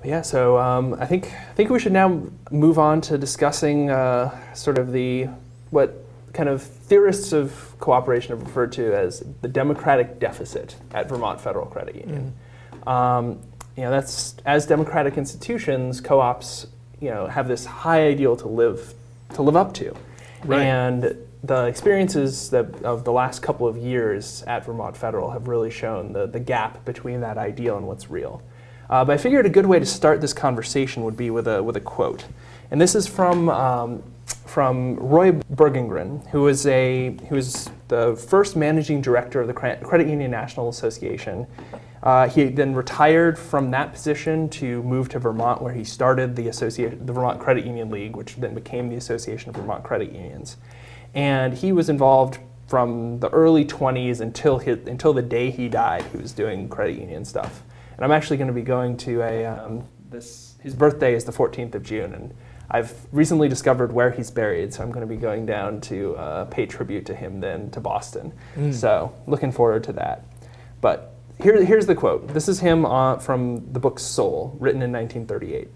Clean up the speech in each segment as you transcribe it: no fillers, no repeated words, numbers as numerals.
Yeah, so I think we should now move on to discussing sort of what kind of theorists of cooperation have referred to as the democratic deficit at Vermont Federal Credit Union. That's, as democratic institutions, co-ops have this high ideal to live up to, right. And the experiences of the last couple of years at Vermont Federal have really shown the gap between that ideal and what's real. But I figured a good way to start this conversation would be with a quote, and this is from Roy Bergengren, who was the first managing director of the Credit Union National Association. He then retired from that position to move to Vermont, where he started the Vermont Credit Union League, which then became the Association of Vermont Credit Unions. And he was involved from the early 20s until the day he died. He was doing credit union stuff. And I'm actually going to be going to his birthday is the 14th of June, and I've recently discovered where he's buried, so I'm going to be going down to pay tribute to him then to Boston. So looking forward to that. But here's the quote. This is him from the book Soul, written in 1938.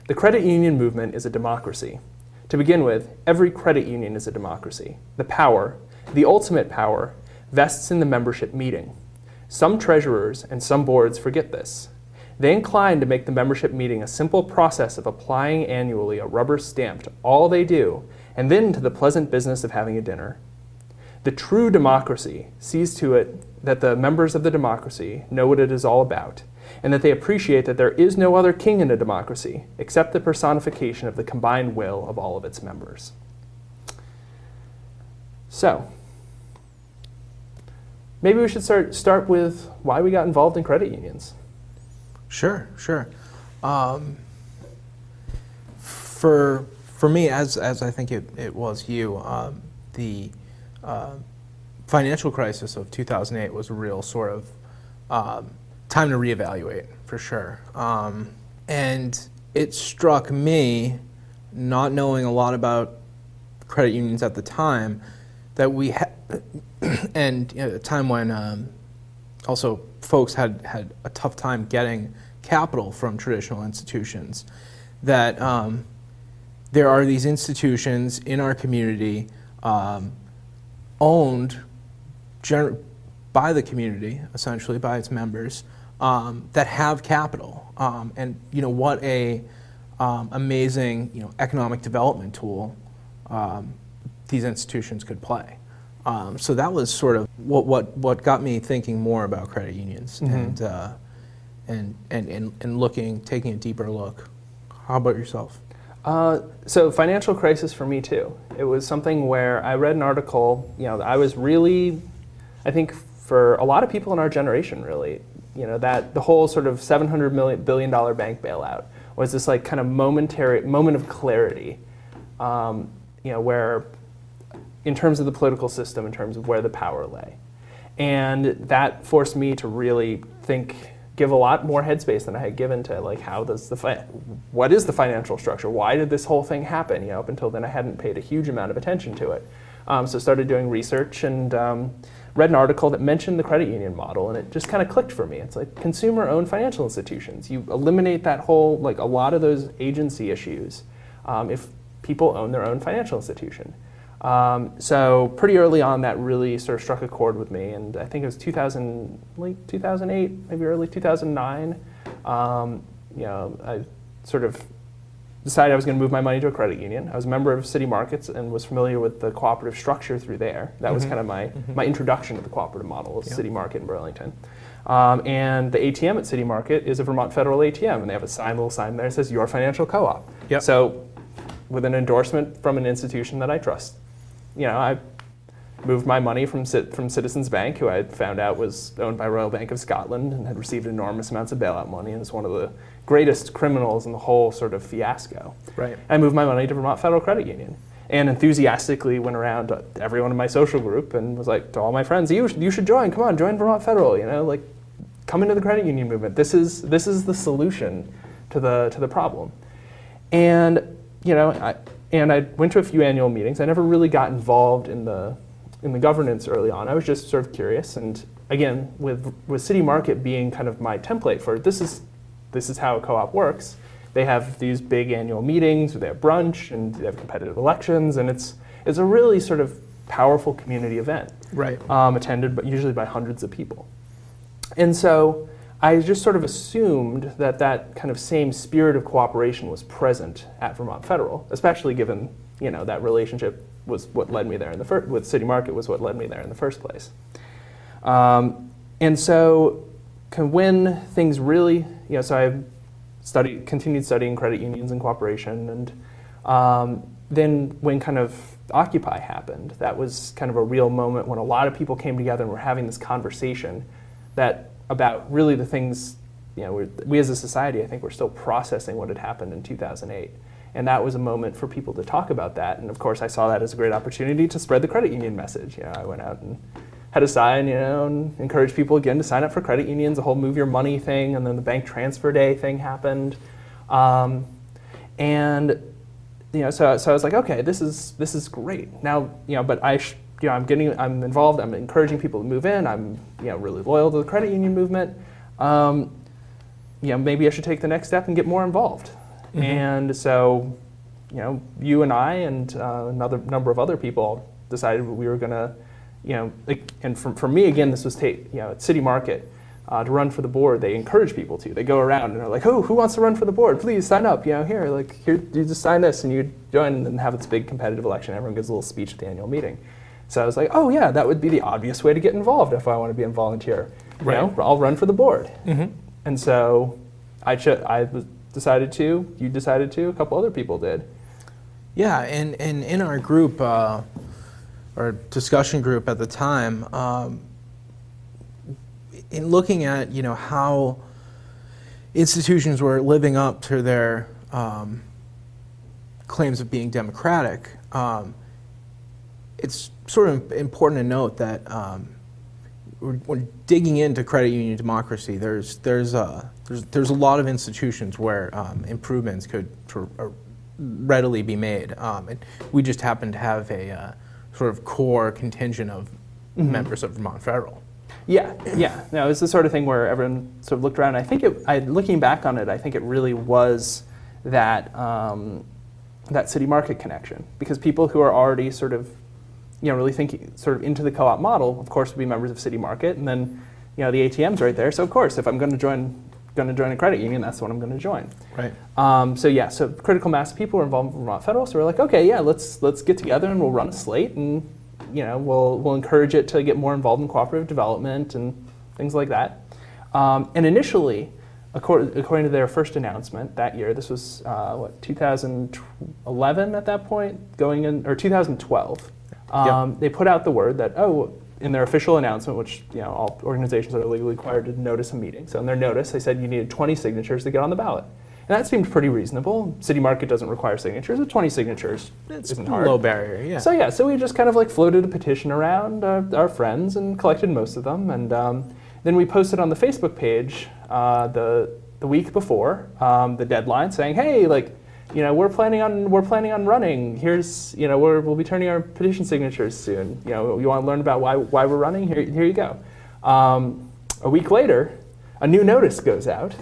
"The credit union movement is a democracy. To begin with, every credit union is a democracy. The power, the ultimate power, vests in the membership meeting. Some treasurers and some boards forget this. They incline to make the membership meeting a simple process of applying annually a rubber stamp to all they do, and then to the pleasant business of having a dinner. The true democracy sees to it that the members of the democracy know what it is all about, and that they appreciate that there is no other king in a democracy except the personification of the combined will of all of its members." So, maybe we should start with why we got involved in credit unions. Sure. For me, as I think it was you, the financial crisis of 2008 was a real sort of time to reevaluate, for sure. And it struck me, not knowing a lot about credit unions at the time, that we had, and at a time when also folks had a tough time getting capital from traditional institutions, that there are these institutions in our community owned by the community, essentially by its members, that have capital, and what a amazing economic development tool these institutions could play. So that was sort of what got me thinking more about credit unions, and taking a deeper look. How about yourself? So financial crisis for me too. It was something where I read an article. I was really, I think for a lot of people in our generation, really, that the whole sort of $700 billion bank bailout was this like kind of moment of clarity, where, in terms of the political system, in terms of where the power lay. And that forced me to really give a lot more headspace than I had given to like, what is the financial structure? Why did this whole thing happen? Up until then I hadn't paid a huge amount of attention to it. So started doing research and read an article that mentioned the credit union model, and it just kind of clicked for me. It's like consumer-owned financial institutions. You eliminate that whole, like a lot of those agency issues if people own their own financial institution. So pretty early on, that really sort of struck a chord with me, and I think it was late 2008, maybe early 2009. I sort of decided I was going to move my money to a credit union. I was a member of City Markets and was familiar with the cooperative structure through there. That was kind of my introduction to the cooperative model, was City Market in Burlington. And the ATM at City Market is a Vermont Federal ATM, and they have a little sign there that says "Your Financial Co-op." Yep. So, with an endorsement from an institution that I trust, I moved my money from Citizens Bank, who I had found out was owned by Royal Bank of Scotland and had received enormous amounts of bailout money and was one of the greatest criminals in the whole sort of fiasco. Right. I moved my money to Vermont Federal Credit Union and enthusiastically went around to everyone in my social group and was like to all my friends, you should join, come on, join Vermont Federal, like come into the credit union movement. This is the solution to the problem. And I went to a few annual meetings. I never really got involved in the governance early on. I was just sort of curious, and again, with City Market being kind of my template for this is this is how a co-op works. They have these big annual meetings, they have brunch, and they have competitive elections, and it's a really sort of powerful community event, right? Attended usually by hundreds of people. And so I just sort of assumed that that kind of same spirit of cooperation was present at Vermont Federal, especially given that relationship was what led me there in the with City Market was what led me there in the first place. And so when things really, so I continued studying credit unions and cooperation, and then when kind of Occupy happened, that was kind of a real moment when a lot of people came together and were having this conversation about really the things, we as a society, I think we're still processing what had happened in 2008. And that was a moment for people to talk about that. And of course, I saw that as a great opportunity to spread the credit union message. I went out and had a sign, and encouraged people again to sign up for credit unions, the whole Move Your Money thing, and then the bank transfer day thing happened. So I was like, okay, this is great. Now, but I'm involved. I'm encouraging people to move in. I'm, really loyal to the credit union movement. Maybe I should take the next step and get more involved. Mm-hmm. And so, you and I and another number of other people decided we were going to, and for me again, this was at City Market. To run for the board, they encourage people to. They go around and are like, "Oh, who wants to run for the board? Please sign up. Here, you just sign this, and you join and have this big competitive election. Everyone gives a little speech at the annual meeting." So I was like, "Oh yeah, that would be the obvious way to get involved if I want to be a volunteer. Right. I'll run for the board." Mm-hmm. And so I decided to. You decided to. A couple other people did. Yeah, and in our group, our discussion group at the time. In looking at how institutions were living up to their claims of being democratic, it's sort of important to note that when digging into credit union democracy, there's a lot of institutions where improvements could readily be made, and we just happen to have a sort of core contingent of mm-hmm. members of Vermont Federal. Yeah. No, it's the sort of thing where everyone sort of looked around. I think looking back on it, I think it really was that City Market connection, because people who are already sort of, really thinking sort of into the co-op model, of course, would be members of City Market, and then, the ATM's right there. So of course, if I'm going to join a credit union, that's what I'm going to join. Right. So critical mass of people were involved in Vermont Federal. So we're like, okay, yeah, let's get together and we'll run a slate and. We'll encourage it to get more involved in cooperative development and things like that. And initially, according to their first announcement that year, this was 2011 at that point, or 2012. Yep. They put out the word that in their official announcement, which all organizations are legally required to notice a meeting. So in their notice, they said you needed 20 signatures to get on the ballot. And that seemed pretty reasonable. City Market doesn't require signatures, but 20 signatures isn't hard. Low barrier, yeah. So we just kind of floated a petition around our friends and collected most of them, and then we posted on the Facebook page the week before the deadline, saying, "Hey, we're planning on running. Here's we'll be turning our petition signatures soon. You want to learn about why we're running? Here you go." A week later, a new notice goes out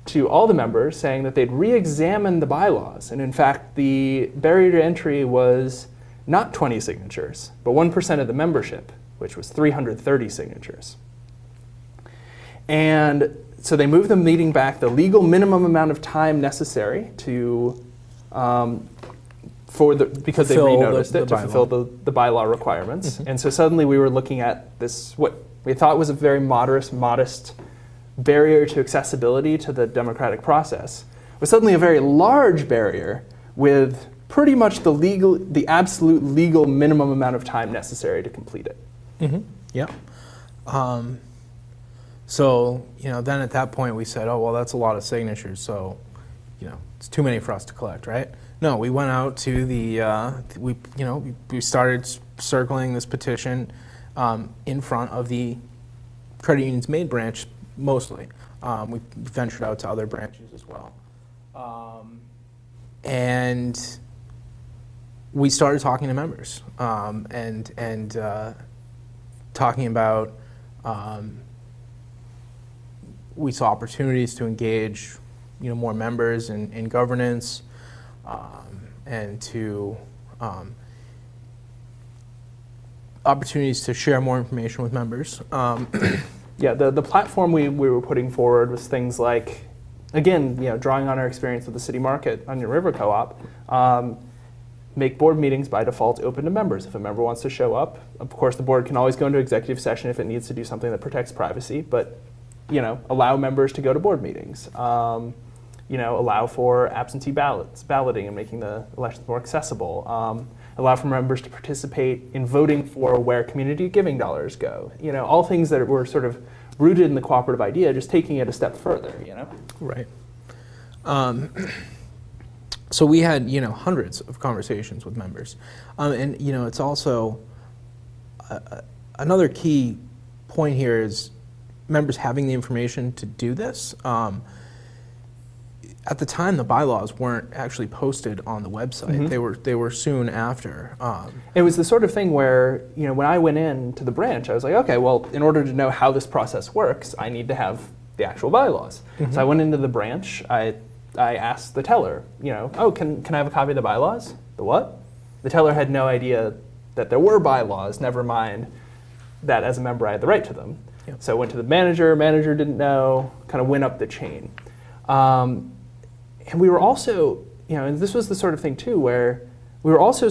to all the members saying that they'd re-examined the bylaws, and in fact the barrier to entry was not 20 signatures, but 1% of the membership, which was 330 signatures. And so they moved the meeting back the legal minimum amount of time necessary to because they re-noticed it to fulfill the bylaw requirements. Mm-hmm. And so suddenly we were looking at this, what we thought was a very modest barrier to accessibility to the democratic process, was suddenly a very large barrier with pretty much the absolute legal minimum amount of time necessary to complete it. Mm-hmm. Yeah. So then at that point we said, oh well, that's a lot of signatures, so it's too many for us to collect, right? No, we went out to we started circling this petition in front of the credit union's main branch. Mostly. We ventured out to other branches as well. And we started talking to members and talking about, we saw opportunities to engage more members in governance, and to opportunities to share more information with members. Yeah, the platform we were putting forward was things like, again, drawing on our experience with the city market, Onion River Co-op, make board meetings by default open to members. If a member wants to show up, of course the board can always go into executive session if it needs to do something that protects privacy, but allow members to go to board meetings. Allow for absentee balloting and making the elections more accessible. Allow for members to participate in voting for where community giving dollars go. All things that were sort of rooted in the cooperative idea, just taking it a step further. Right. So we had, hundreds of conversations with members. And, it's also, another key point here is members having the information to do this. At the time, the bylaws weren't actually posted on the website. Mm-hmm. They were soon after. It was the sort of thing where, when I went into the branch, I was like, okay, well, in order to know how this process works, I need to have the actual bylaws. Mm-hmm. So I went into the branch, I asked the teller, oh, can I have a copy of the bylaws? The what? The teller had no idea that there were bylaws, never mind that as a member I had the right to them. Yep. So I went to the manager didn't know, kind of went up the chain. And we were also, and this was the sort of thing too, where we were also,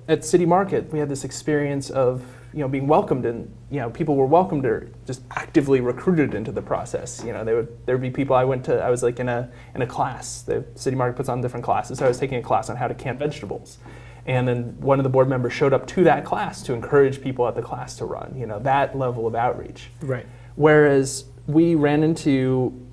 at City Market, we had this experience of, being welcomed, and people were welcomed or just actively recruited into the process. There'd be people I was like in a class. The City Market puts on different classes, so I was taking a class on how to can vegetables. And then one of the board members showed up to that class to encourage people at the class to run, that level of outreach. Right. Whereas we ran into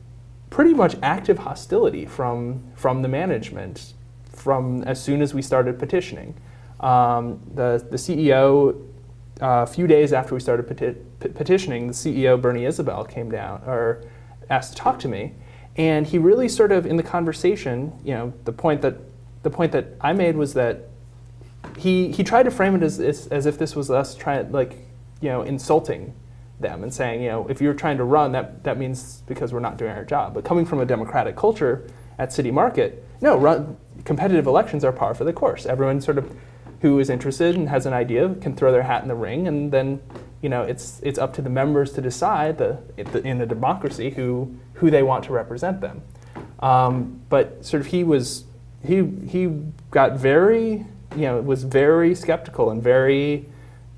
pretty much active hostility from the management from as soon as we started petitioning. The CEO, a few days after we started petitioning, the CEO, Bernie Isabel, came down or asked to talk to me, and he really sort of in the conversation, the point that I made was that he tried to frame it as if this was us trying, insulting them and saying, if you're trying to run, that means because we're not doing our job. But coming from a democratic culture at City Market, no, competitive elections are par for the course. Everyone sort of who is interested and has an idea can throw their hat in the ring, and then it's up to the members to decide in a democracy who they want to represent them. But sort of he got very was very skeptical and very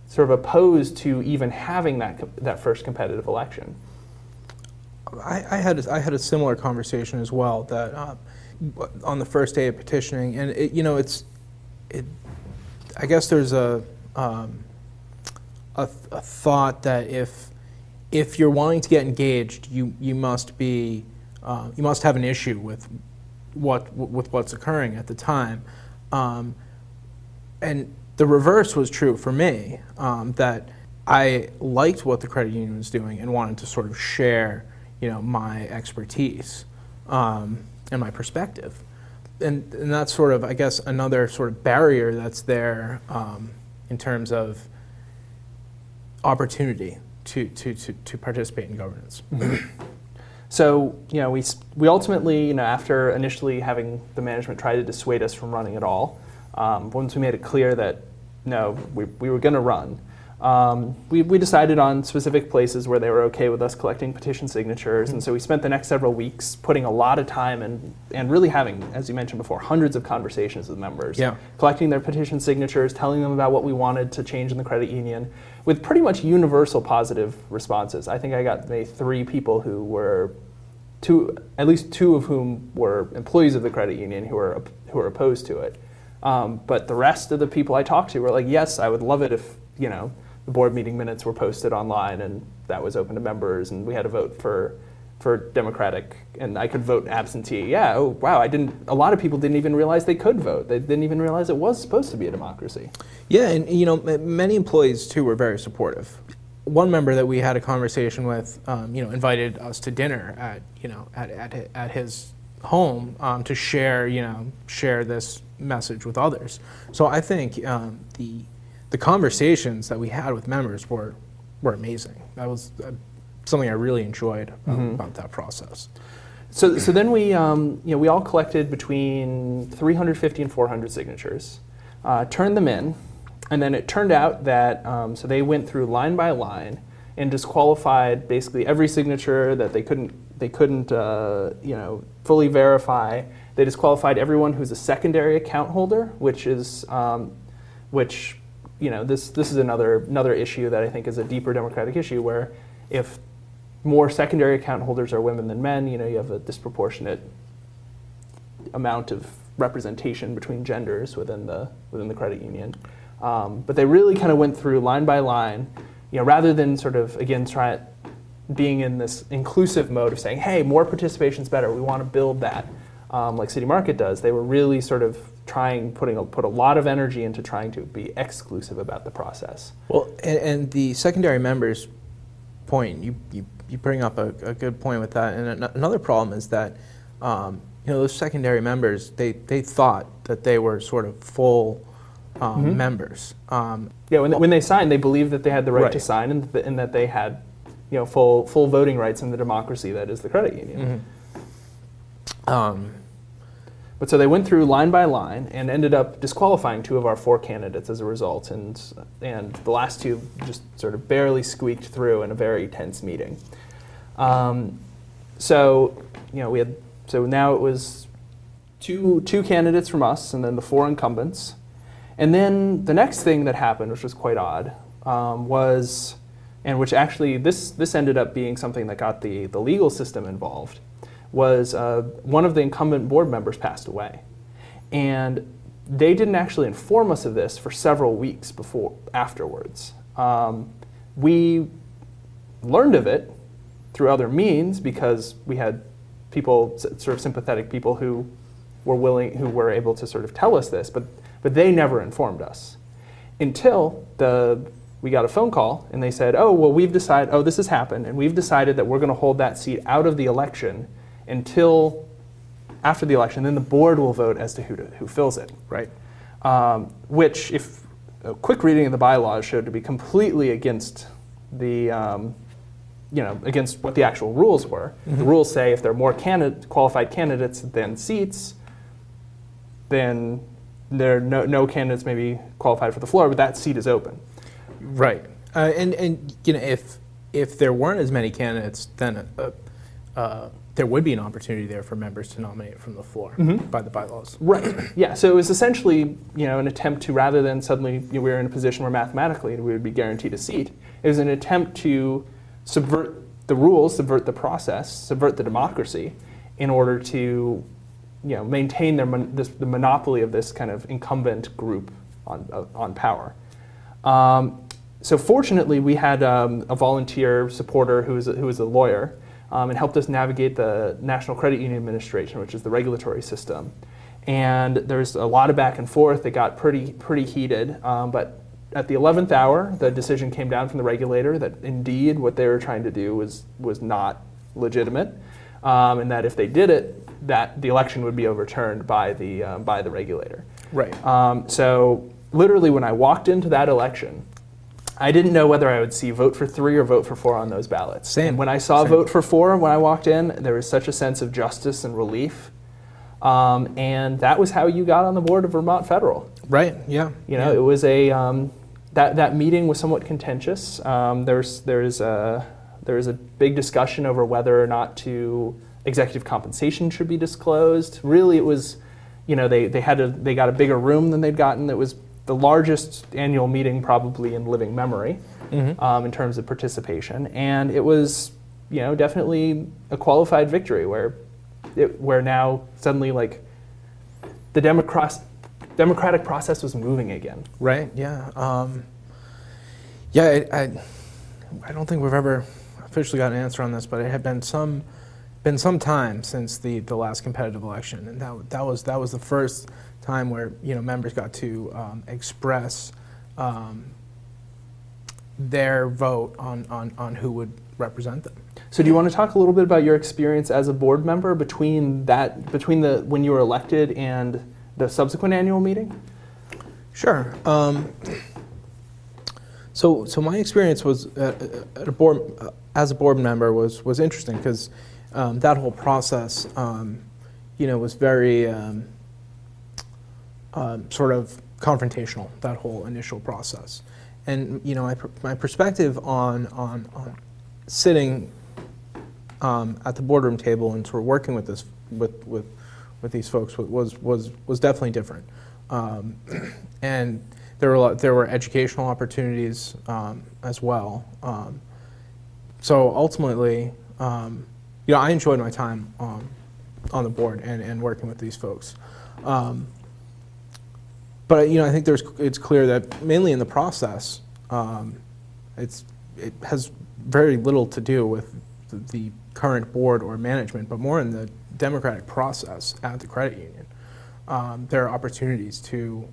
sort of opposed to even having that first competitive election. I had a similar conversation as well, that on the first day of petitioning, and I guess there's a thought that if you're wanting to get engaged, you must have an issue with what's occurring at the time, and the reverse was true for me, that I liked what the credit union was doing and wanted to sort of share, my expertise and my perspective. And that's sort of, I guess, another sort of barrier that's there in terms of opportunity to participate in governance. Mm-hmm. So, we ultimately, after initially having the management try to dissuade us from running at all, once we made it clear that, no, we were going to run, we decided on specific places where they were okay with us collecting petition signatures. Mm-hmm. And so we spent the next several weeks putting a lot of time and really having, as you mentioned before, hundreds of conversations with members, collecting their petition signatures, telling them about what we wanted to change in the credit union, with pretty much universal positive responses. I think I got maybe 3 people who were, at least 2 of whom were employees of the credit union who were opposed to it. But the rest of the people I talked to were like, yes, I would love it if, the board meeting minutes were posted online and that was open to members, and we had a vote for Democratic, and I could vote absentee. Yeah, oh wow, a lot of people didn't even realize they could vote. They didn't even realize it was supposed to be a democracy. Yeah, and many employees too were very supportive. One member that we had a conversation with, invited us to dinner at his home to share this message with others. So I think the conversations that we had with members were amazing. That was something I really enjoyed about that process. So then we, we all collected between 350 and 400 signatures, turned them in, and then it turned out that, so they went through line by line and disqualified basically every signature that they couldn't fully verify. They disqualified everyone who's a secondary account holder, which is, this is another issue that I think is a deeper democratic issue, where if more secondary account holders are women than men, you have a disproportionate amount of representation between genders within the credit union. But they really kind of went through line by line, rather than sort of, again, being in this inclusive mode of saying, hey, more participation is better, we want to build that, like City Market does. They were really sort of put a lot of energy into trying to be exclusive about the process. Well, and the secondary members point, you bring up a good point with that. And another problem is that those secondary members, they thought that they were sort of full members. When they signed, they believed that they had the right to sign, and that they had full voting rights in the democracy that is the credit union. But so they went through line by line and ended up disqualifying 2 of our 4 candidates as a result, and the last 2 just sort of barely squeaked through in a very tense meeting. So now it was two candidates from us, and then the 4 incumbents, and then the next thing that happened, which was quite odd, which actually this ended up being something that got the legal system involved, was one of the incumbent board members passed away. And they didn't actually inform us of this for several weeks afterwards. We learned of it through other means because we had people, sort of sympathetic people, who were able to sort of tell us this, but they never informed us until we got a phone call and they said, this has happened, and we've decided that we're going to hold that seat out of the election until after the election. Then the board will vote as to who fills it, right? Which, if a quick reading of the bylaws showed to be completely against against what the actual rules were. Mm-hmm. The rules say if there are more qualified candidates than seats, then no candidates may be qualified for the floor, but that seat is open. Right, and if there weren't as many candidates, then there would be an opportunity there for members to nominate from the floor by the bylaws. Right. Yeah. So it was essentially, an attempt to, rather than suddenly we were in a position where mathematically we would be guaranteed a seat, it was an attempt to subvert the rules, subvert the process, subvert the democracy, in order to, maintain the monopoly of this kind of incumbent group on power. So fortunately, we had a volunteer supporter who was a lawyer. And helped us navigate the National Credit Union Administration, which is the regulatory system. And there's a lot of back and forth. It got pretty heated. But at the 11th hour, the decision came down from the regulator that indeed what they were trying to do was not legitimate, and that if they did it, that the election would be overturned by the regulator. Right. So literally, when I walked into that election, I didn't know whether I would see vote for 3 or vote for 4 on those ballots. Same. And when I saw vote for 4 when I walked in, there was such a sense of justice and relief. And that was how you got on the board of Vermont Federal. Right, yeah. It was that meeting was somewhat contentious. There was a big discussion over whether or not executive compensation should be disclosed. Really, it was, they got a bigger room than they'd gotten. It was the largest annual meeting probably in living memory in terms of participation, and it was definitely a qualified victory where now suddenly the democratic process was moving again. Right. Yeah. I don't think we've ever officially got an answer on this, but it had been some time since the last competitive election, and that was the first time where members got to express their vote on who would represent them. So do you want to talk a little bit about your experience as a board member between when you were elected and the subsequent annual meeting? Sure. So my experience was as a board member was interesting because that whole process, was very sort of confrontational, that whole initial process. And, my perspective on sitting at the boardroom table and sort of working with this, with these folks was definitely different. And there were educational opportunities as well. So ultimately, I enjoyed my time on the board and working with these folks. But I think it's clear that mainly in the process, it has very little to do with the current board or management, but more in the democratic process at the credit union. There are opportunities to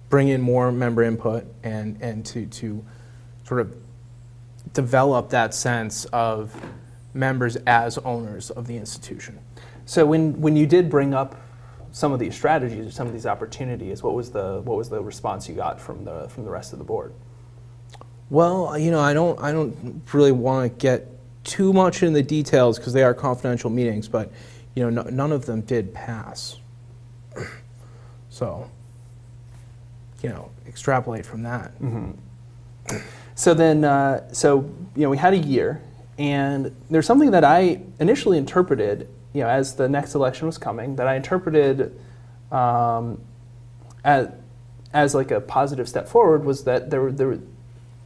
bring in more member input and to sort of develop that sense of members as owners of the institution. So when you did bring up some of these strategies or some of these opportunities, what was the response you got from the rest of the board? Well, I don't really want to get too much in the details because they are confidential meetings, but none of them did pass. So, extrapolate from that. Mm-hmm. So then, we had a year, and there's something that I initially interpreted, as the next election was coming, that I interpreted as like a positive step forward, was that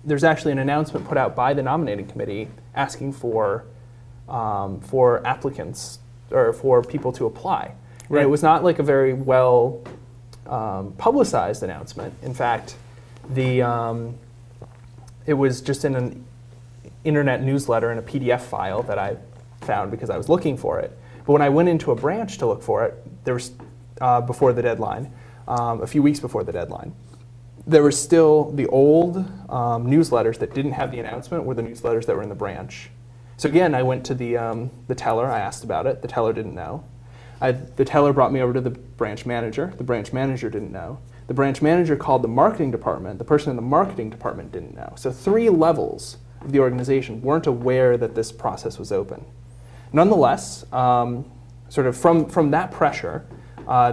there's actually an announcement put out by the nominating committee asking for applicants or for people to apply. Right. And it was not like a very well publicized announcement. In fact, it was just in an internet newsletter in a PDF file that I found because I was looking for it. But when I went into a branch to look for it, there was before the deadline, a few weeks before the deadline, there were still the old newsletters that didn't have the announcement were the newsletters that were in the branch. So again, I went to the teller, I asked about it, the teller didn't know. The teller brought me over to the branch manager didn't know. The branch manager called the marketing department, the person in the marketing department didn't know. So 3 levels of the organization weren't aware that this process was open. Nonetheless, sort of from that pressure,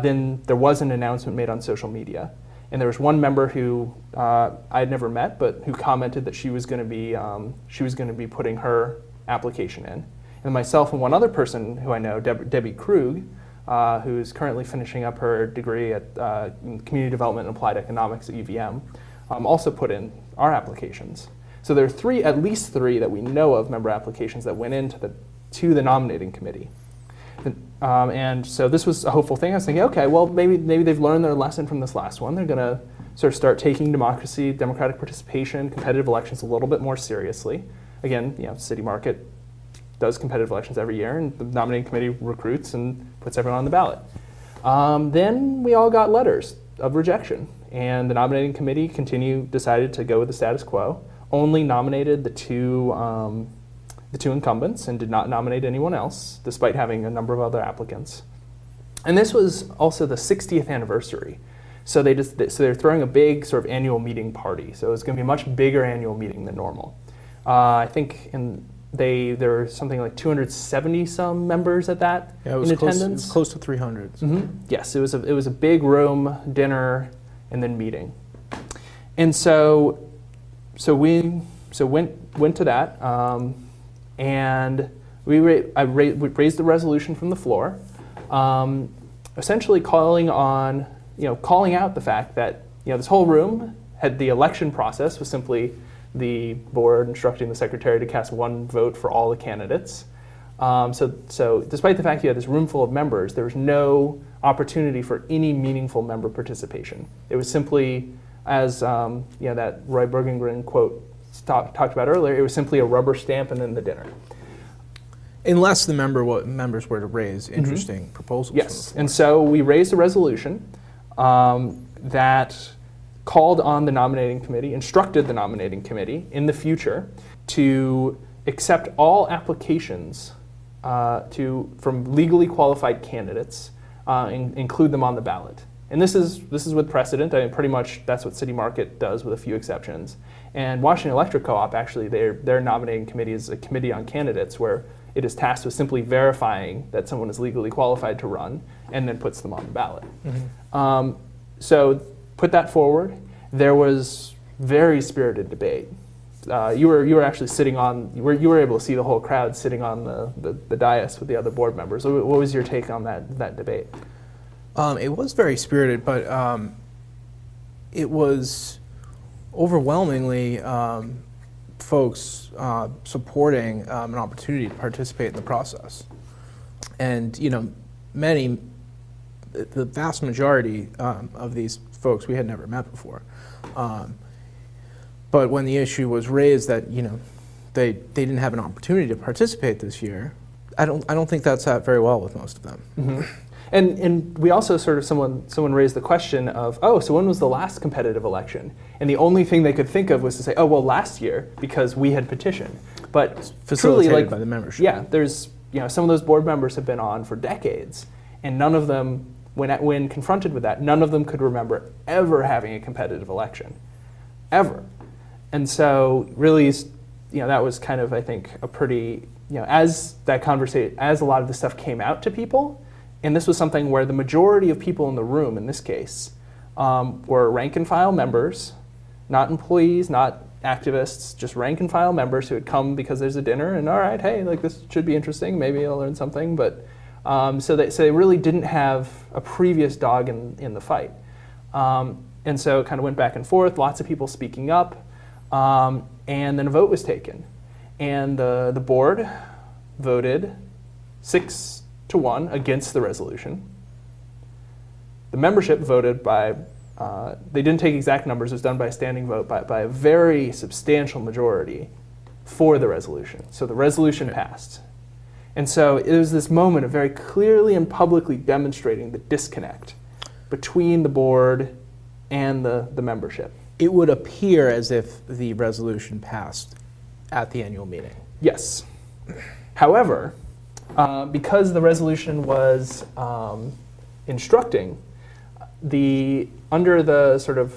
then there was an announcement made on social media. And there was one member who I had never met, but who commented that she was going to be putting her application in. And myself and one other person who I know, Debbie Krug, who's currently finishing up her degree at Community Development and Applied Economics at UVM, also put in our applications. So there are at least three that we know of member applications that went into to the nominating committee. And so this was a hopeful thing. I was thinking, okay, well, maybe they've learned their lesson from this last one. They're going to sort of start taking democracy, democratic participation, competitive elections a little bit more seriously. Again, City Market does competitive elections every year, and the nominating committee recruits and puts everyone on the ballot. Then we all got letters of rejection, and the nominating committee decided to go with the status quo, only nominated the two incumbents and did not nominate anyone else, despite having a number of other applicants. And this was also the 60th anniversary. So they're throwing a big sort of annual meeting party. So it's going to be a much bigger annual meeting than normal. I think there were something like 270 some members at that in attendance. It was close to 300. So. Mm-hmm. Yes, it was a big room, dinner, and then meeting. And so went to that. And we raised the resolution from the floor, essentially calling out the fact that this whole room had the election process was simply the board instructing the secretary to cast one vote for all the candidates. So despite the fact you had this room full of members, there was no opportunity for any meaningful member participation. It was simply, as that Roy Bergengren quote talked about earlier, it was simply a rubber stamp and then the dinner. Unless the members were to raise interesting proposals. Yes, and so we raised a resolution that called on the nominating committee, instructed the nominating committee in the future to accept all applications from legally qualified candidates, include them on the ballot. And this is with precedent. I mean, pretty much that's what City Market does with a few exceptions. And Washington Electric Co-op, actually, their nominating committee is a committee on candidates where it is tasked with simply verifying that someone is legally qualified to run and then puts them on the ballot. So put that forward. There was very spirited debate. You were actually sitting on, you were able to see the whole crowd sitting on the dais with the other board members. What was your take on that debate? It was very spirited, but it was overwhelmingly folks supporting an opportunity to participate in the process. And, the vast majority of these folks we had never met before. But when the issue was raised that, they didn't have an opportunity to participate this year, I don't think that sat very well with most of them. Mm-hmm. And we also someone raised the question of, so when was the last competitive election? And the only thing they could think of was to say, last year, because we had petitioned. But facilitated truly, by the membership. Yeah, there's, some of those board members have been on for decades, and none of them, when confronted with that, none of them could remember ever having a competitive election, ever. And so really, that was kind of, I think, a pretty, as a lot of this stuff came out to people, and this was something where the majority of people in the room, in this case, were rank and file members, not employees, not activists, just rank and file members who had come because there's a dinner and, all right, hey, this should be interesting, maybe I'll learn something. But so they really didn't have a previous dog in the fight. And so it kind of went back and forth, lots of people speaking up, and then a vote was taken. And the board voted 6-1 against the resolution. The membership voted by, they didn't take exact numbers, it was done by a standing vote, by a very substantial majority for the resolution. So the resolution passed. And so it was this moment of very clearly and publicly demonstrating the disconnect between the board and the membership. It would appear as if the resolution passed at the annual meeting. Yes. However, because the resolution was instructing, under the sort of,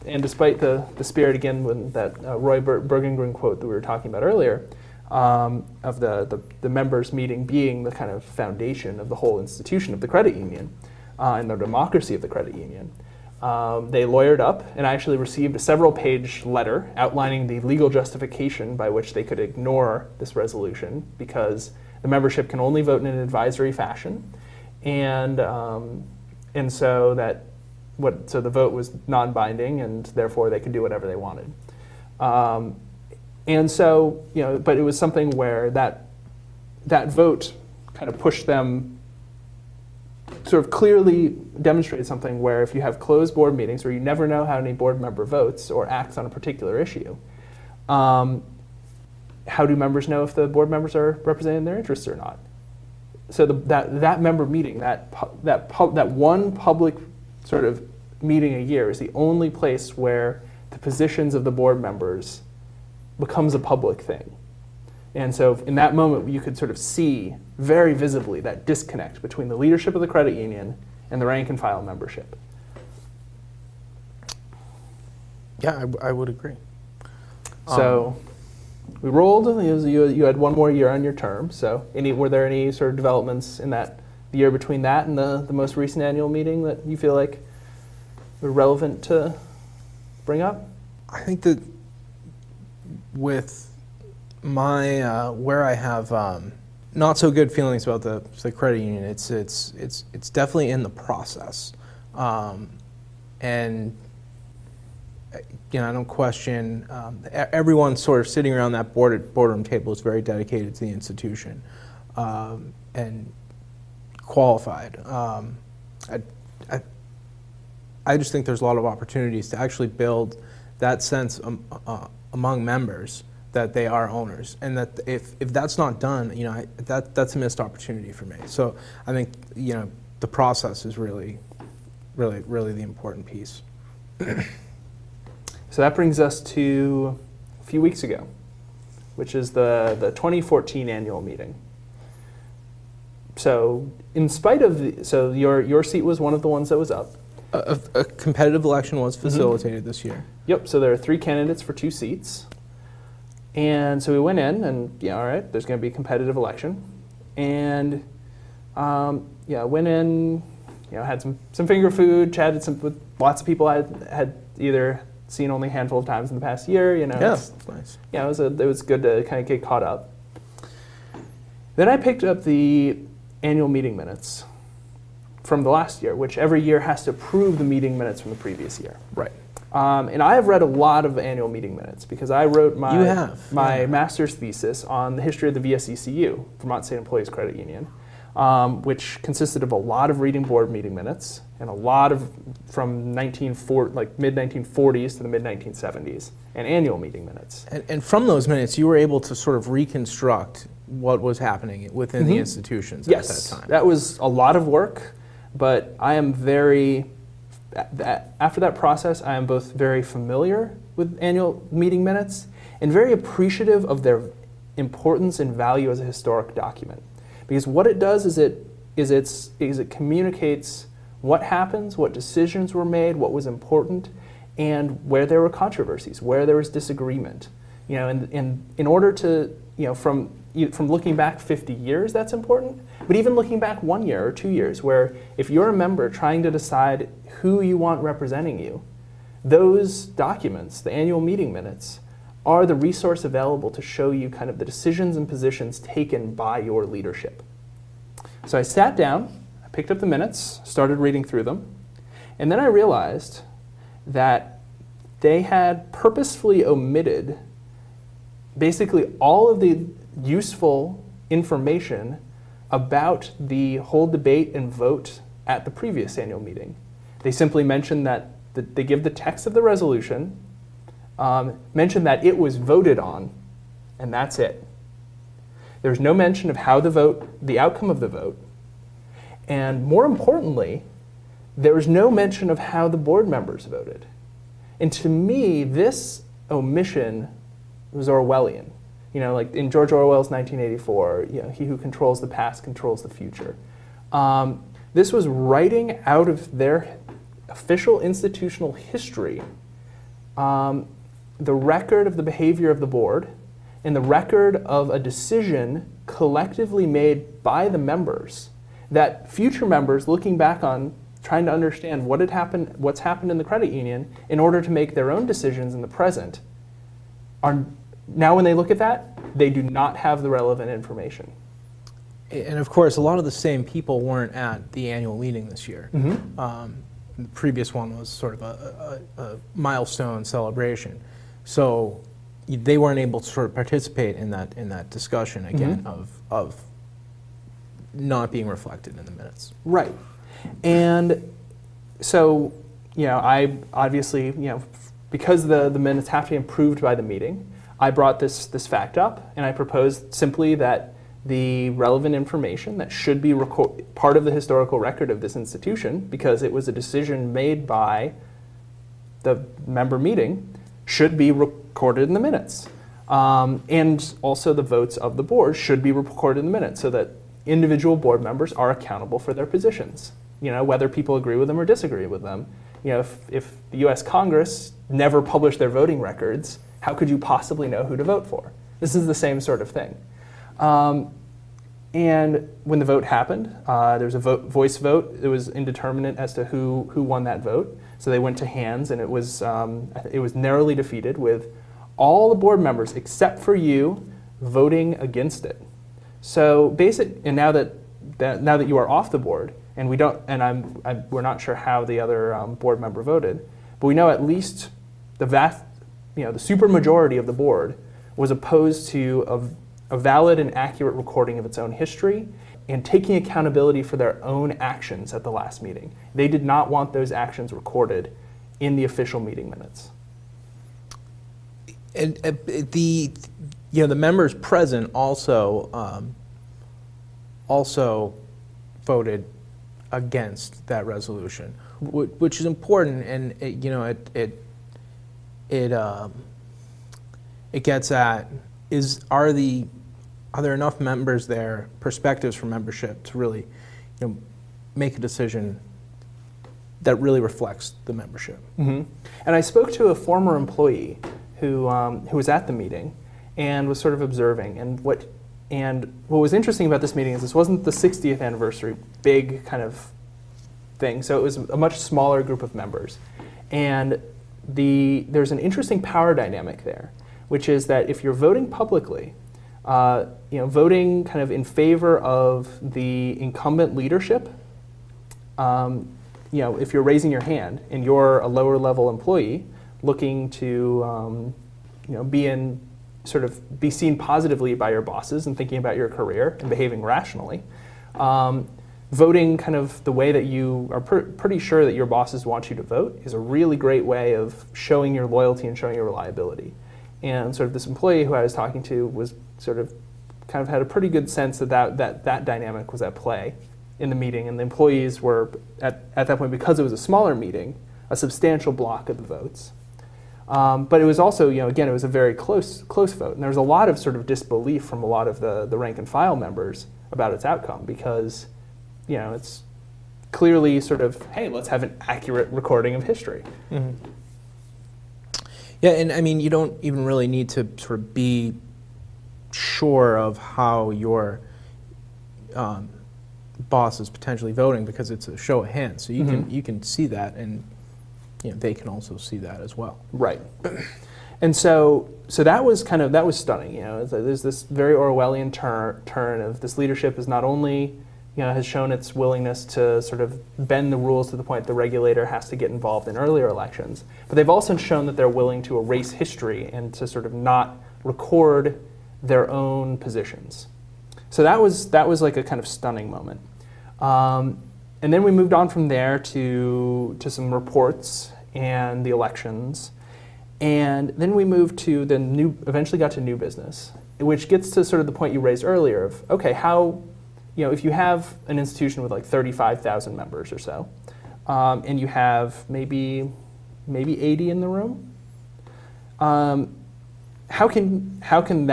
and despite the spirit again with that Roy Bergengren quote that we were talking about earlier, of the members meeting being the kind of foundation of the whole institution of the credit union and the democracy of the credit union, they lawyered up and actually received a several-page letter outlining the legal justification by which they could ignore this resolution because the membership can only vote in an advisory fashion, and so the vote was non-binding, and therefore they could do whatever they wanted. And so, but it was something where that vote kind of pushed them, sort of clearly demonstrated something where if you have closed board meetings where you never know how any board member votes or acts on a particular issue, how do members know if the board members are representing their interests or not? So that member meeting, that one public sort of meeting a year is the only place where the positions of the board members becomes a public thing. And so in that moment, you could sort of see very visibly that disconnect between the leadership of the credit union and the rank and file membership. Yeah, I would agree. So we rolled. You had one more year on your term. So were there any sort of developments in the year between that and the most recent annual meeting that you feel like were relevant to bring up? I think that with my where I have not so good feelings about the credit union, it's definitely in the process, and I don't question everyone sort of sitting around that boardroom table is very dedicated to the institution and qualified. I just think there's a lot of opportunities to actually build that sense among members that they are owners, and that if that's not done, that's a missed opportunity for me. So I think the process is really the important piece. So that brings us to a few weeks ago, which is the 2014 annual meeting. So in spite of your seat was one of the ones that was up, A competitive election was facilitated this year. Yep, so there are 3 candidates for 2 seats. And so we went in and, yeah, all right, there's going to be a competitive election. And, went in, had some finger food, chatted with lots of people I had either seen only a handful of times in the past year, Yeah, that's nice. Yeah, it was good to kind of get caught up. Then I picked up the annual meeting minutes from the last year, which every year has to approve the meeting minutes from the previous year. Right. And I have read a lot of annual meeting minutes because I wrote my master's thesis on the history of the VSECU, Vermont State Employees Credit Union, which consisted of a lot of reading board meeting minutes and a lot of from mid-1940s to the mid-1970s, and annual meeting minutes. And from those minutes, you were able to sort of reconstruct what was happening within the institutions at that time. That was a lot of work, but I am after that process, I am both very familiar with annual meeting minutes and very appreciative of their importance and value as a historic document. Because what it does is it communicates what happens, what decisions were made, what was important, and where there were controversies, where there was disagreement. And in order to, from looking back 50 years, that's important, but even looking back 1 year or 2 years, where if you're a member trying to decide who you want representing you, those documents, the annual meeting minutes, are the resource available to show you kind of the decisions and positions taken by your leadership. So I sat down, I picked up the minutes, started reading through them, and then I realized that they had purposefully omitted basically all of the useful information about the whole debate and vote at the previous annual meeting. They simply mentioned that they give the text of the resolution, mention that it was voted on, and that's it. There's no mention of how the outcome of the vote, and more importantly, there was no mention of how the board members voted. And to me, this omission was Orwellian. Like in George Orwell's 1984, he who controls the past controls the future. This was writing out of their official institutional history the record of the behavior of the board and the record of a decision collectively made by the members that future members looking back on, trying to understand what's happened in the credit union in order to make their own decisions in the present, are now when they look at that, they do not have the relevant information. And of course, a lot of the same people weren't at the annual meeting this year. The previous one was sort of a milestone celebration. So they weren't able to sort of participate in that discussion again of not being reflected in the minutes. Right. And so, I obviously, because the minutes have to be approved by the meeting, I brought this fact up, and I proposed simply that the relevant information that should be part of the historical record of this institution, because it was a decision made by the member meeting, should be recorded in the minutes. And also the votes of the board should be recorded in the minutes so that individual board members are accountable for their positions, whether people agree with them or disagree with them. If the U.S. Congress never published their voting records, how could you possibly know who to vote for? This is the same sort of thing. And when the vote happened, there was a voice vote. It was indeterminate as to who won that vote. So they went to hands, and it was narrowly defeated with all the board members except for you voting against it. So and now that you are off the board, and we're not sure how the other board member voted, but we know at least the supermajority of the board was opposed to a valid and accurate recording of its own history and taking accountability for their own actions at the last meeting. They did not want those actions recorded in the official meeting minutes. And the members present also voted against that resolution, which is important, and it gets at are there enough members there, perspectives from membership, to really make a decision that really reflects the membership. And I spoke to a former employee who was at the meeting and was sort of observing. And what was interesting about this meeting is this wasn't the 60th anniversary big kind of thing. So it was a much smaller group of members. And there's an interesting power dynamic there, which is that if you're voting publicly, voting kind of in favor of the incumbent leadership, if you're raising your hand and you're a lower level employee looking to, be seen positively by your bosses and thinking about your career and behaving rationally, voting kind of the way that you are pretty sure that your bosses want you to vote is a really great way of showing your loyalty and showing your reliability. And sort of this employee who I was talking to was sort of kind of had a pretty good sense that dynamic was at play in the meeting, and the employees were at that point, because it was a smaller meeting, a substantial block of the votes. But it was also, again, it was a very close vote, and there was a lot of sort of disbelief from a lot of the rank and file members about its outcome, because it's clearly sort of, hey, let's have an accurate recording of history. Yeah, and I mean, you don't even really need to sort of be sure of how your boss is potentially voting, because it's a show of hands. So you can see that, and they can also see that as well. Right. And so that was stunning. There's this very Orwellian turn of this leadership is not only has shown its willingness to sort of bend the rules to the point the regulator has to get involved in earlier elections, but they've also shown that they're willing to erase history and to sort of not record their own positions. So that was like a kind of stunning moment. And then we moved on from there to some reports and the elections. And then we moved to eventually got to new business, which gets to sort of the point you raised earlier of, okay, how, if you have an institution with like 35,000 members or so, and you have maybe 80 in the room, how can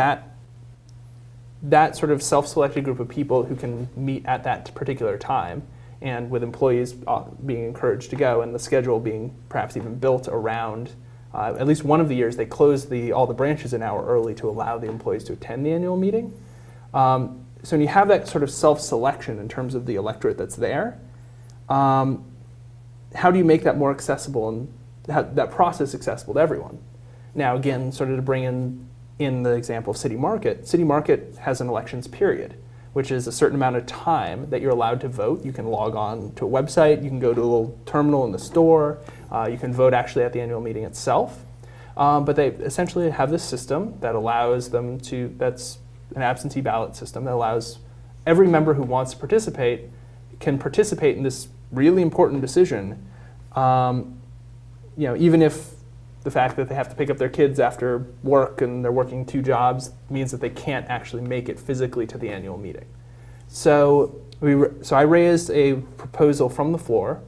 that sort of self-selected group of people who can meet at that particular time, and with employees being encouraged to go, and the schedule being perhaps even built around, at least one of the years they closed all the branches an hour early to allow the employees to attend the annual meeting. So when you have that sort of self-selection in terms of the electorate that's there, how do you make that more accessible and that process accessible to everyone? Now again, sort of to bring in the example of City Market has an elections period, which is a certain amount of time that you're allowed to vote. You can log on to a website, you can go to a little terminal in the store, you can vote actually at the annual meeting itself. But they essentially have this system that allows them to, that's an absentee ballot system that allows every member who wants to participate can participate in this really important decision, even if the fact that they have to pick up their kids after work and they're working 2 jobs means that they can't actually make it physically to the annual meeting. So I raised a proposal from the floor,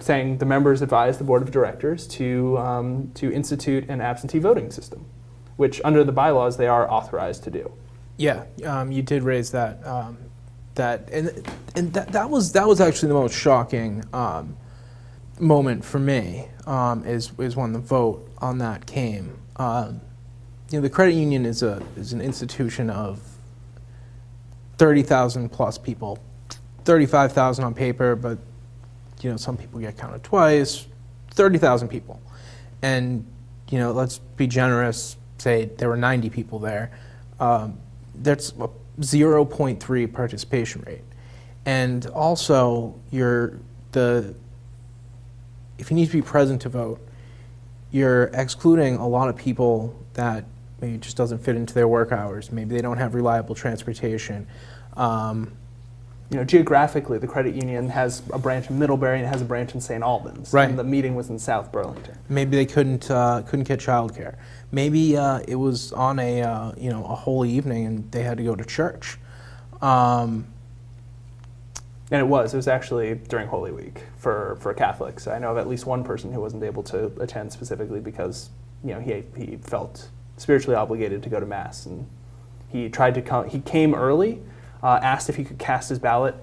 saying the members advise the board of directors to institute an absentee voting system, which under the bylaws they are authorized to do. Yeah, you did raise that. That was actually the most shocking moment for me, is when the vote on that came. The credit union is an institution of 30,000 plus people, 35,000 on paper, but some people get counted twice, 30,000 people. And let's be generous, say there were 90 people there. That's a 0.3 participation rate. And also if you need to be present to vote, you're excluding a lot of people that maybe just doesn't fit into their work hours. Maybe they don't have reliable transportation. Geographically, the credit union has a branch in Middlebury and it has a branch in St. Albans. Right. And the meeting was in South Burlington. Maybe they couldn't get childcare. Maybe it was on a holy evening and they had to go to church. And it was actually during Holy Week for Catholics. I know of at least one person who wasn't able to attend specifically because he felt spiritually obligated to go to Mass, and he tried to come. He came early, asked if he could cast his ballot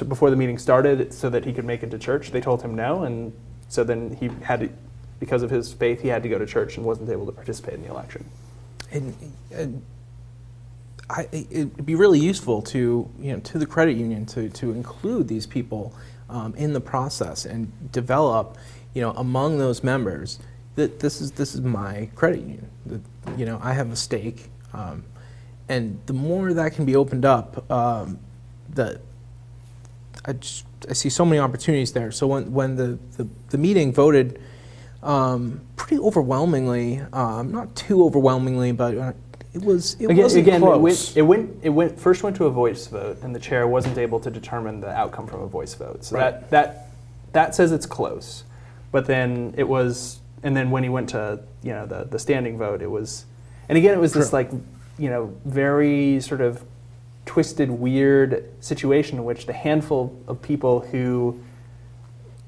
before the meeting started so that he could make it to church. They told him no, and so then he had to, because of his faith, he had to go to church and wasn't able to participate in the election. And it'd be really useful to the credit union to include these people in the process and develop among those members that this is my credit union. That, I have a stake, and the more that can be opened up, that I see so many opportunities there. So when the meeting voted pretty overwhelmingly, not too overwhelmingly, but it wasn't close. It went to a voice vote, and the chair wasn't able to determine the outcome from a voice vote. So right. that says it's close. But then it was, and then when he went to the standing vote, it was, and again it was True. this very sort of twisted, weird situation in which the handful of people who,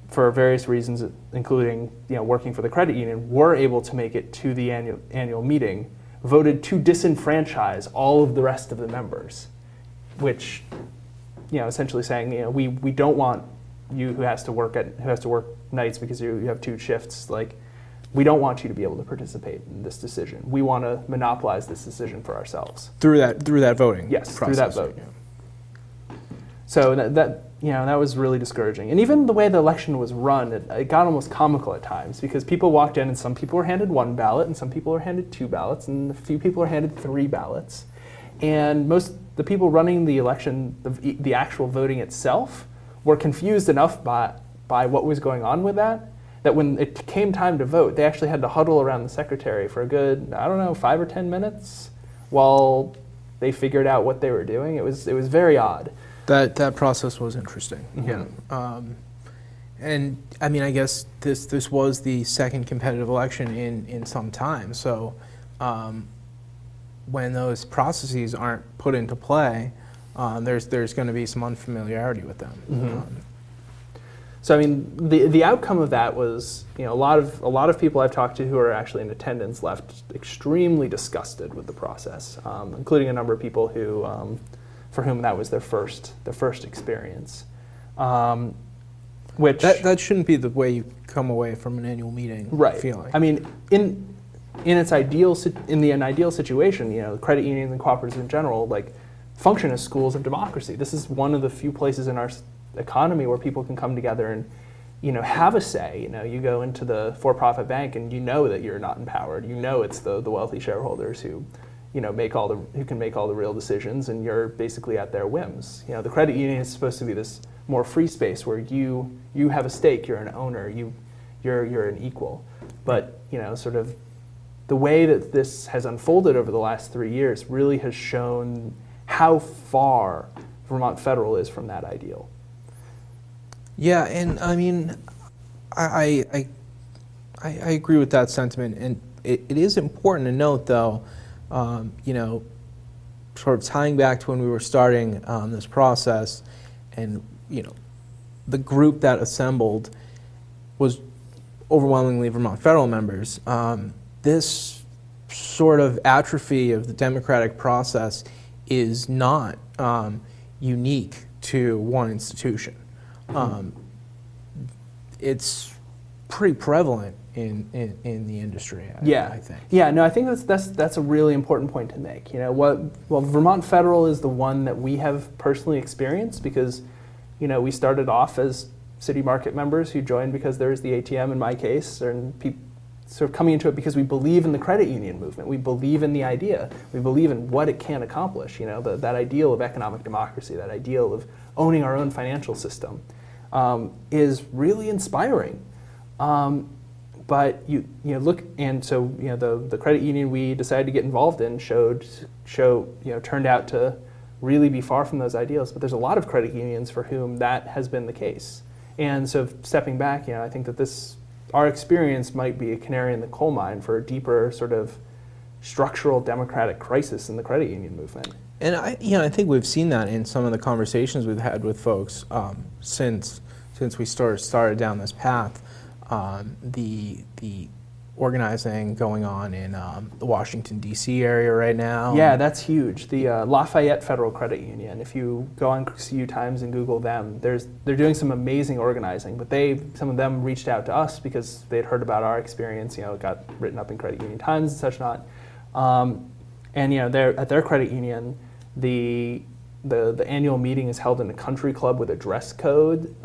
for various reasons, including working for the credit union, were able to make it to the annual meeting, voted to disenfranchise all of the rest of the members, which, essentially saying, we don't want you who has to work nights because you have 2 shifts. Like, we don't want you to be able to participate in this decision. We want to monopolize this decision for ourselves through that voting. Yes, process. through that vote. Yeah. So that was really discouraging. And even the way the election was run, it got almost comical at times, because people walked in and some people were handed 1 ballot and some people were handed 2 ballots and a few people were handed 3 ballots. And the people running the election, the actual voting itself, were confused enough by what was going on with that when it came time to vote, they actually had to huddle around the secretary for a good, 5 or 10 minutes while they figured out what they were doing. It was very odd. That process was interesting. Mm-hmm. Yeah. And I mean, I guess this was the second competitive election in some time. So when those processes aren't put into play, there's going to be some unfamiliarity with them. Mm-hmm. So I mean, the outcome of that was, a lot of people I've talked to who are actually in attendance left extremely disgusted with the process, including a number of people who, for whom that was their first experience. Which that shouldn't be the way you come away from an annual meeting feeling. I mean, in an ideal situation, credit unions and cooperatives in general function as schools of democracy. This is one of the few places in our economy where people can come together and have a say. You go into the for-profit bank and that you're not empowered. It's the wealthy shareholders who can make all the real decisions, and you're basically at their whims. The credit union is supposed to be this more free space where you have a stake, you're an owner, you're an equal. But sort of the way that this has unfolded over the last 3 years really has shown how far Vermont Federal is from that ideal. Yeah, and I mean, I agree with that sentiment, and it is important to note, though, sort of tying back to when we were starting this process, and the group that assembled was overwhelmingly Vermont Federal members. This sort of atrophy of the democratic process is not unique to one institution. It's pretty prevalent in the industry. I think. Yeah. No, I think that's a really important point to make. Vermont Federal is the one that we have personally experienced because, we started off as city market members who joined because there's the ATM in my case, and people sort of coming into it because we believe in the credit union movement. We believe in the idea. We believe in what it can accomplish. That ideal of economic democracy, that ideal of owning our own financial system, is really inspiring. But you look, and so the credit union we decided to get involved in turned out to really be far from those ideals. But there's a lot of credit unions for whom that has been the case. And so stepping back, I think that our experience might be a canary in the coal mine for a deeper sort of structural democratic crisis in the credit union movement. And I think we've seen that in some of the conversations we've had with folks since we started down this path. The organizing going on in the Washington, D.C. area right now. Yeah, that's huge. The Lafayette Federal Credit Union, if you go on CU Times and Google them, they're doing some amazing organizing, but some of them reached out to us because they'd heard about our experience, it got written up in Credit Union Times and such not. And they're at their credit union, the annual meeting is held in a country club with a dress code,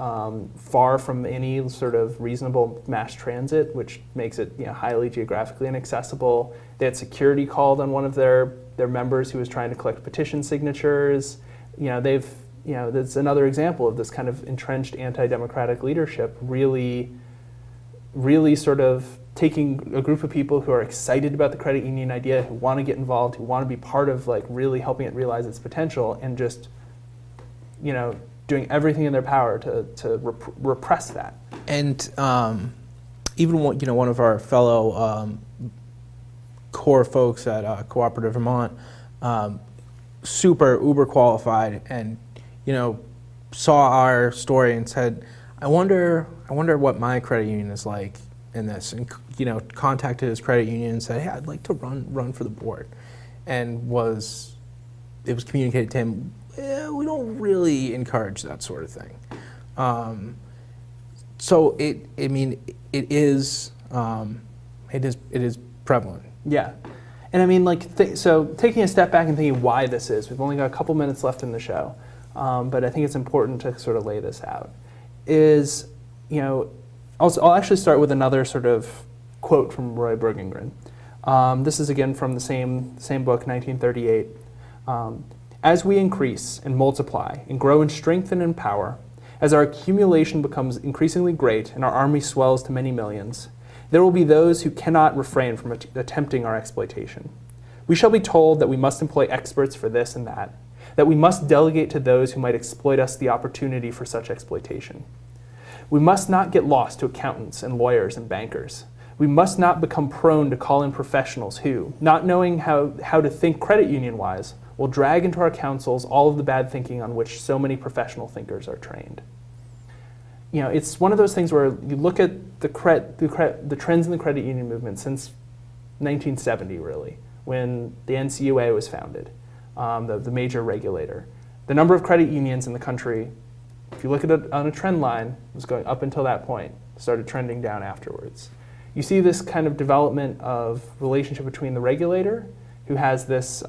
far from any sort of reasonable mass transit, which makes it highly geographically inaccessible. They had security called on one of their members who was trying to collect petition signatures. That's another example of this kind of entrenched anti-democratic leadership really sort of taking a group of people who are excited about the credit union idea, who want to get involved, who want to be part of really helping it realize its potential, and just doing everything in their power to repress that. And even one of our fellow core folks at Cooperative Vermont, super uber qualified, and saw our story and said, I wonder what my credit union is like in this, and contacted his credit union and said, hey, I'd like to run for the board, and it was communicated to him, we don't really encourage that sort of thing. So it is prevalent. Yeah, and so taking a step back and thinking why this is, we've only got a couple minutes left in the show, but I think it's important to sort of lay this out. I'll actually start with another sort of quote from Roy Bergengren. This is again from the same book, 1938. As we increase and multiply and grow in strength and in power, as our accumulation becomes increasingly great and our army swells to many millions, there will be those who cannot refrain from attempting our exploitation. We shall be told that we must employ experts for this and that we must delegate to those who might exploit us the opportunity for such exploitation. We must not get lost to accountants and lawyers and bankers. We must not become prone to call in professionals who, not knowing how to think credit union-wise, will drag into our councils all of the bad thinking on which so many professional thinkers are trained. It's one of those things where you look at the trends in the credit union movement since 1970, really, when the NCUA was founded, the major regulator. The number of credit unions in the country, if you look at it on a trend line, was going up until that point, started trending down afterwards. You see this kind of development of relationship between the regulator, who has this,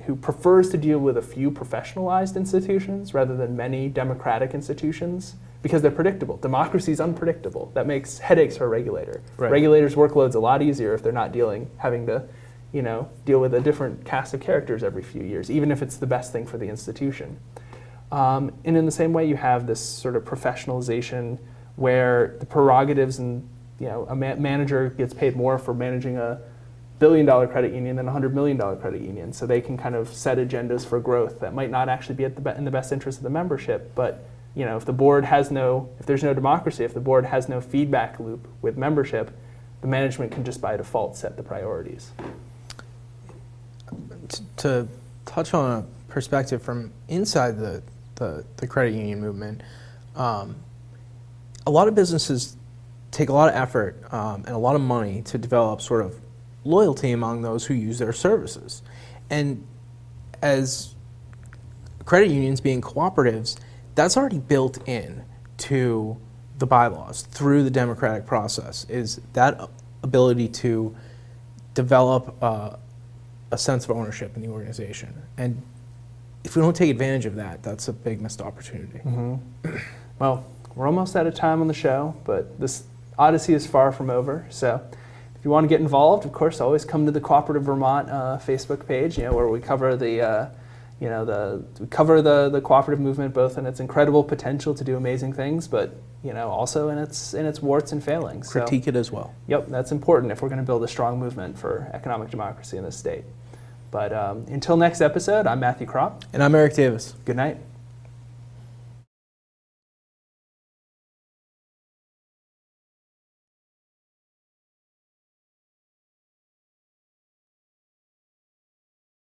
who prefers to deal with a few professionalized institutions rather than many democratic institutions, because they're predictable. Democracy is unpredictable. That makes headaches for a regulator. Right. Regulators' workload's a lot easier if they're not having to deal with a different cast of characters every few years, even if it's the best thing for the institution. And in the same way, you have this sort of professionalization where the prerogatives and a manager gets paid more for managing a $1 billion credit union than a $100 million credit union, so they can kind of set agendas for growth that might not actually be in the best interest of the membership. But if there's no democracy, if the board has no feedback loop with membership, the management can just by default set the priorities. To touch on a perspective from inside the credit union movement, a lot of businesses take a lot of effort and a lot of money to develop sort of loyalty among those who use their services. And as credit unions being cooperatives, that's already built in to the bylaws through the democratic process, is that ability to develop a sense of ownership in the organization. And if we don't take advantage of that, that's a big missed opportunity. Mm-hmm. Well, we're almost out of time on the show, but this odyssey is far from over. So if you want to get involved, of course, always come to the Cooperative Vermont Facebook page, where we cover the cooperative movement, both in its incredible potential to do amazing things, but also in its warts and failings. Critique it as well. Yep, that's important if we're going to build a strong movement for economic democracy in this state. But until next episode, I'm Matthew Cropp. And I'm Eric Davis. Good night.